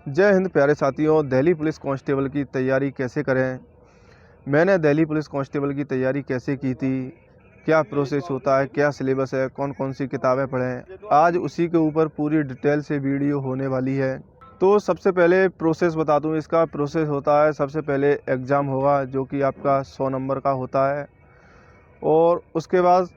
जय हिंद प्यारे साथियों। दिल्ली पुलिस कांस्टेबल की तैयारी कैसे करें। मैंने दिल्ली पुलिस कांस्टेबल की तैयारी कैसे की थी, क्या प्रोसेस होता है, क्या सिलेबस है, कौन कौन सी किताबें पढ़ें, आज उसी के ऊपर पूरी डिटेल से वीडियो होने वाली है। तो सबसे पहले प्रोसेस बता दूं। इसका प्रोसेस होता है, सबसे पहले एग्ज़ाम होगा जो कि आपका 100 नंबर का होता है, और उसके बाद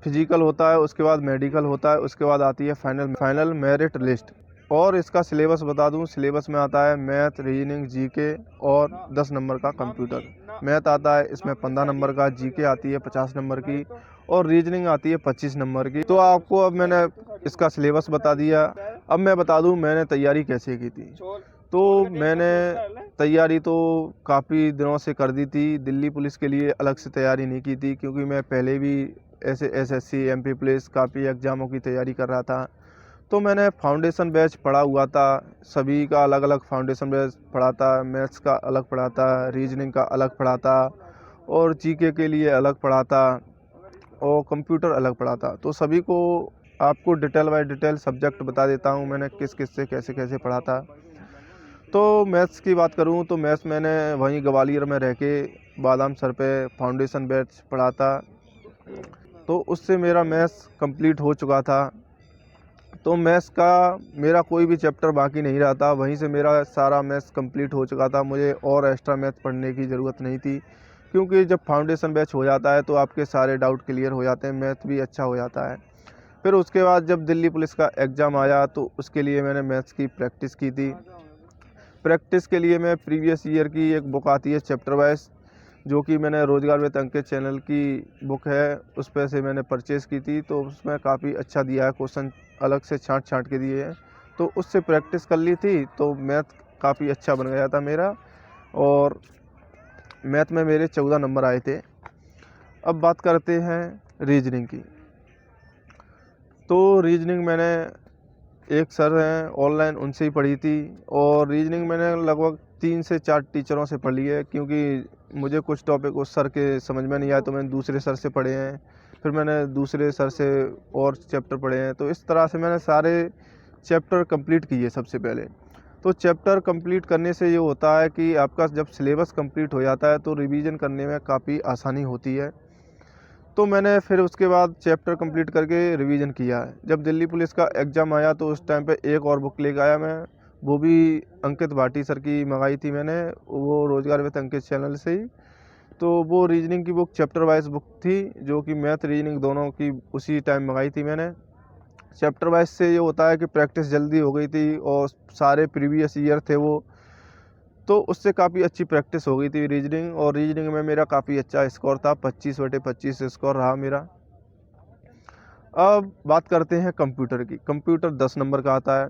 फिजिकल होता है, उसके बाद मेडिकल होता है, उसके बाद आती है फाइनल मेरिट लिस्ट। और इसका सिलेबस बता दूं। सिलेबस में आता है मैथ, रीजनिंग, जीके और 10 नंबर का कंप्यूटर। मैथ आता है इसमें 15 नंबर का, जीके आती है 50 नंबर की, और रीजनिंग आती है 25 नंबर की। तो आपको अब मैंने इसका सिलेबस बता दिया। अब मैं बता दूं मैंने तैयारी कैसे की थी। तो मैंने तैयारी तो काफ़ी दिनों से कर दी थी। दिल्ली पुलिस के लिए अलग से तैयारी नहीं की थी, क्योंकि मैं पहले भी ऐसे एसएससी, एमपी पुलिस काफ़ी एग्ज़ामों की तैयारी कर रहा था। तो मैंने फाउंडेशन बैच पढ़ा हुआ था, सभी का अलग अलग फाउंडेशन बैच पढ़ा था। मैथ्स का अलग पढ़ा था, रीजनिंग का अलग पढ़ा था, और जीके के लिए अलग पढ़ा था, और कंप्यूटर अलग पढ़ा था। तो सभी को आपको डिटेल बाय डिटेल सब्जेक्ट बता देता हूँ मैंने किस किस से कैसे कैसे पढ़ा था। तो मैथ्स की बात करूँ तो मैथ्स मैंने वहीं ग्वालियर में रह के बादाम सर पे फाउंडेशन बैच पढ़ा था। तो उससे मेरा मैथ्स कंप्लीट हो चुका था। तो मैथ्स का मेरा कोई भी चैप्टर बाकी नहीं रहा था, वहीं से मेरा सारा मैथ्स कंप्लीट हो चुका था। मुझे और एक्स्ट्रा मैथ पढ़ने की ज़रूरत नहीं थी, क्योंकि जब फाउंडेशन बैच हो जाता है तो आपके सारे डाउट क्लियर हो जाते हैं, मैथ भी अच्छा हो जाता है। फिर उसके बाद जब दिल्ली पुलिस का एग्ज़ाम आया तो उसके लिए मैंने मैथ्स की प्रैक्टिस की थी। प्रैक्टिस के लिए मैं प्रीवियस ईयर की एक बुक आती है चैप्टर वाइज, जो कि मैंने रोजगार विद अंकित चैनल की बुक है, उस पर से मैंने परचेज़ की थी। तो उसमें काफ़ी अच्छा दिया है, क्वेश्चन अलग से छांट छांट के दिए हैं। तो उससे प्रैक्टिस कर ली थी, तो मैथ काफ़ी अच्छा बन गया था मेरा, और मैथ में मेरे 14 नंबर आए थे। अब बात करते हैं रीजनिंग की। तो रीजनिंग मैंने एक सर हैं ऑनलाइन, उनसे ही पढ़ी थी। और रीजनिंग मैंने लगभग 3 से 4 टीचरों से पढ़ी है, क्योंकि मुझे कुछ टॉपिक उस सर के समझ में नहीं आया तो मैंने दूसरे सर से पढ़े हैं। फिर मैंने दूसरे सर से और चैप्टर पढ़े हैं। तो इस तरह से मैंने सारे चैप्टर कंप्लीट किए सबसे पहले। तो चैप्टर कंप्लीट करने से ये होता है कि आपका जब सिलेबस कंप्लीट हो जाता है तो रिवीजन करने में काफ़ी आसानी होती है। तो मैंने फिर उसके बाद चैप्टर कंप्लीट करके रिवीजन किया है। जब दिल्ली पुलिस का एग्ज़ाम आया तो उस टाइम पे एक और बुक लेकर आया मैं, वो भी अंकित भाटी सर की मंगाई थी मैंने, वो रोजगार विद अंकित चैनल से ही। तो वो रीजनिंग की बुक चैप्टर वाइज बुक थी, जो कि मैथ रीजनिंग दोनों की उसी टाइम मंगाई थी मैंने। चैप्टर वाइज से ये होता है कि प्रैक्टिस जल्दी हो गई थी, और सारे प्रीवियस ईयर थे वो, तो उससे काफ़ी अच्छी प्रैक्टिस हो गई थी रीजनिंग। और रीजनिंग में मेरा काफ़ी अच्छा स्कोर था, 25/25 स्कोर रहा मेरा। अब बात करते हैं कंप्यूटर की। कंप्यूटर 10 नंबर का आता है।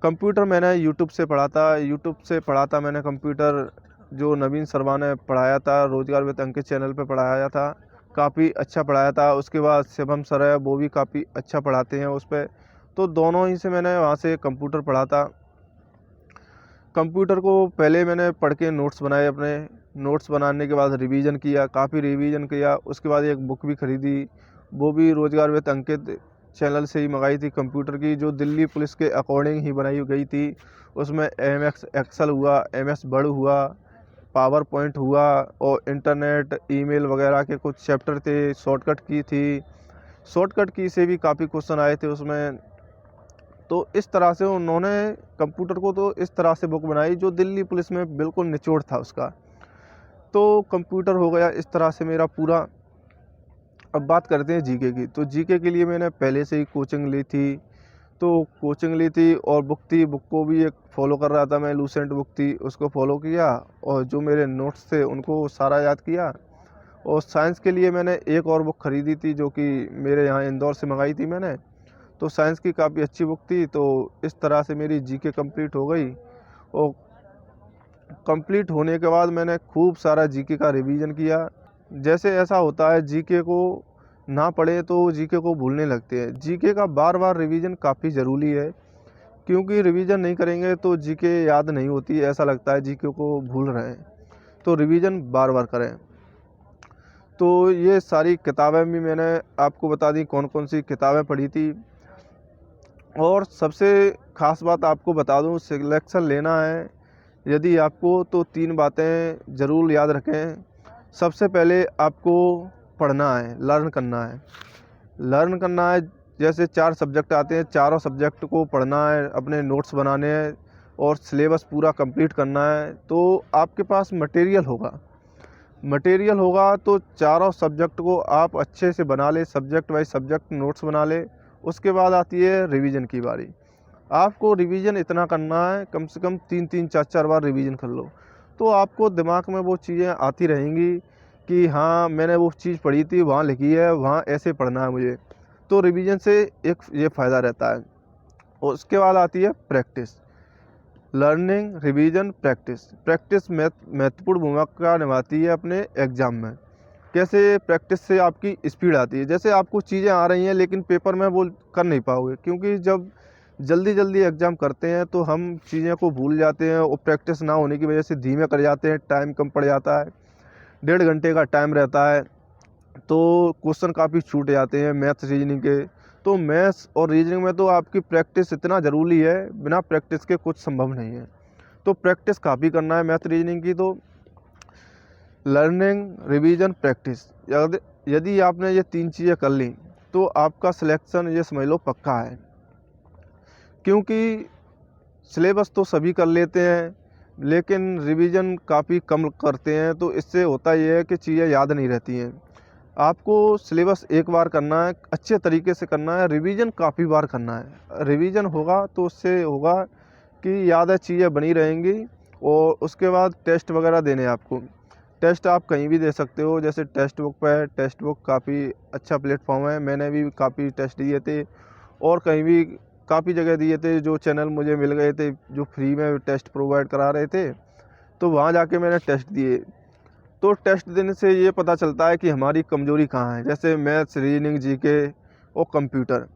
कंप्यूटर मैंने यूट्यूब से पढ़ा था, मैंने कंप्यूटर, जो नवीन शर्मा ने पढ़ाया था, रोजगार विद अंकित चैनल पे पढ़ाया था, काफ़ी अच्छा पढ़ाया था। उसके बाद शिवम सर है, वो भी काफ़ी अच्छा पढ़ाते हैं उस पर। तो दोनों ही से मैंने वहाँ से कंप्यूटर पढ़ा था। कंप्यूटर को पहले मैंने पढ़ के नोट्स बनाए अपने। नोट्स बनाने के बाद रिवीजन किया, काफ़ी रिवीजन किया। उसके बाद एक बुक भी ख़रीदी, वो भी रोजगार विद अंकित चैनल से ही मंगाई थी कंप्यूटर की, जो दिल्ली पुलिस के अकॉर्डिंग ही बनाई गई थी। उसमें एमएस एक्सेल हुआ, एमएस वर्ड हुआ, पावर पॉइंट हुआ, और इंटरनेट, ईमेल वगैरह के कुछ चैप्टर थे। शॉर्टकट की थी, शॉर्टकट की से भी काफ़ी क्वेश्चन आए थे उसमें। तो इस तरह से उन्होंने कंप्यूटर को तो इस तरह से बुक बनाई जो दिल्ली पुलिस में बिल्कुल निचोड़ था उसका। तो कंप्यूटर हो गया इस तरह से मेरा पूरा। अब बात करते हैं जीके की। तो जीके के लिए मैंने पहले से ही कोचिंग ली थी। तो कोचिंग ली थी, और बुक थी, बुक को भी एक फॉलो कर रहा था मैं, लूसेंट बुक थी, उसको फॉलो किया, और जो मेरे नोट्स थे उनको सारा याद किया। और साइंस के लिए मैंने एक और बुक खरीदी थी, जो कि मेरे यहाँ इंदौर से मंगाई थी मैंने। तो साइंस की काफ़ी अच्छी बुक थी। तो इस तरह से मेरी जीके कंप्लीट हो गई। और कंप्लीट होने के बाद मैंने खूब सारा जीके का रिवीजन किया। जैसे ऐसा होता है, जीके को ना पढ़े तो जीके को भूलने लगते हैं। जीके का बार बार रिवीजन काफ़ी ज़रूरी है, क्योंकि रिवीजन नहीं करेंगे तो जीके याद नहीं होती, ऐसा लगता है जीके को भूल रहे हैं। तो रिवीजन बार बार करें। तो ये सारी किताबें भी मैंने आपको बता दी कौन कौन सी किताबें पढ़ी थी। और सबसे ख़ास बात आपको बता दूं, सिलेक्शन लेना है यदि आपको, तो 3 बातें ज़रूर याद रखें। सबसे पहले आपको पढ़ना है, लर्न करना है। लर्न करना है, जैसे 4 सब्जेक्ट आते हैं, चारों सब्जेक्ट को पढ़ना है, अपने नोट्स बनाने हैं और सिलेबस पूरा कंप्लीट करना है। तो आपके पास मटेरियल होगा तो चारों सब्जेक्ट को आप अच्छे से बना ले, सब्जेक्ट वाइज सब्जेक्ट नोट्स बना ले। उसके बाद आती है रिवीजन की बारी। आपको रिवीजन इतना करना है, कम से कम 3-3 4-4 बार रिवीजन कर लो, तो आपको दिमाग में वो चीज़ें आती रहेंगी कि हाँ, मैंने वो चीज़ पढ़ी थी, वहाँ लिखी है, वहाँ ऐसे पढ़ना है मुझे। तो रिवीजन से एक ये फ़ायदा रहता है। और उसके बाद आती है practice. Learning, revision, practice. Practice महत्वपूर्ण भूमिका निभाती है अपने एग्ज़ाम में। कैसे? प्रैक्टिस से आपकी स्पीड आती है। जैसे आपको चीज़ें आ रही हैं लेकिन पेपर में वो कर नहीं पाओगे, क्योंकि जब जल्दी जल्दी एग्ज़ाम करते हैं तो हम चीज़ें को भूल जाते हैं और प्रैक्टिस ना होने की वजह से धीमे कर जाते हैं, टाइम कम पड़ जाता है। 1.5 घंटे का टाइम रहता है तो क्वेश्चन काफ़ी छूट जाते हैं मैथ्स रीजनिंग के। तो मैथ्स और रीजनिंग में तो आपकी प्रैक्टिस इतना ज़रूरी है, बिना प्रैक्टिस के कुछ संभव नहीं है। तो प्रैक्टिस काफ़ी करना है मैथ रीजनिंग की। तो लर्निंग, रिवीजन, प्रैक्टिस, यदि आपने ये 3 चीज़ें कर ली तो आपका सिलेक्शन ये समझ लो पक्का है। क्योंकि सिलेबस तो सभी कर लेते हैं लेकिन रिवीजन काफ़ी कम करते हैं, तो इससे होता ये है कि चीज़ें याद नहीं रहती हैं। आपको सिलेबस एक बार करना है, अच्छे तरीके से करना है, रिवीजन काफ़ी बार करना है। रिवीजन होगा तो उससे होगा कि यादें चीज़ें बनी रहेंगी। और उसके बाद टेस्ट वगैरह देने हैं आपको। टेस्ट आप कहीं भी दे सकते हो, जैसे टेस्ट बुक पे है। टेस्ट बुक काफ़ी अच्छा प्लेटफॉर्म है, मैंने भी काफ़ी टेस्ट दिए थे और कहीं भी काफ़ी जगह दिए थे। जो चैनल मुझे मिल गए थे जो फ्री में टेस्ट प्रोवाइड करा रहे थे, तो वहाँ जाके मैंने टेस्ट दिए। तो टेस्ट देने से ये पता चलता है कि हमारी कमज़ोरी कहाँ है, जैसे मैथ्स, रीजनिंग, जीके और कंप्यूटर।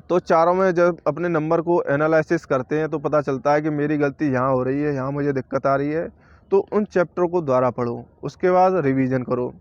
तो चारों में जब अपने नंबर को एनालिसिस करते हैं तो पता चलता है कि मेरी गलती यहाँ हो रही है, यहाँ मुझे दिक्कत आ रही है। तो उन चैप्टर को दोबारा पढ़ो, उसके बाद रिवीजन करो,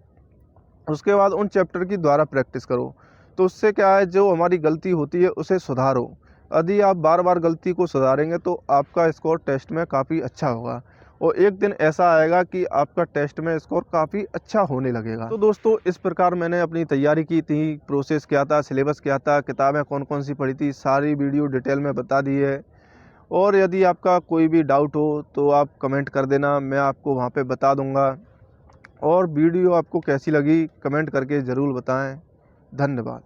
उसके बाद उन चैप्टर की दोबारा प्रैक्टिस करो। तो उससे क्या है, जो हमारी गलती होती है उसे सुधारो। यदि आप बार बार गलती को सुधारेंगे तो आपका स्कोर टेस्ट में काफ़ी अच्छा होगा और एक दिन ऐसा आएगा कि आपका टेस्ट में स्कोर काफ़ी अच्छा होने लगेगा। तो दोस्तों, इस प्रकार मैंने अपनी तैयारी की थी, प्रोसेस क्या था, सिलेबस क्या था, किताबें कौन कौन सी पढ़ी थी, सारी वीडियो डिटेल में बता दी है। और यदि आपका कोई भी डाउट हो तो आप कमेंट कर देना, मैं आपको वहाँ पे बता दूँगा। और वीडियो आपको कैसी लगी कमेंट करके ज़रूर बताएं। धन्यवाद।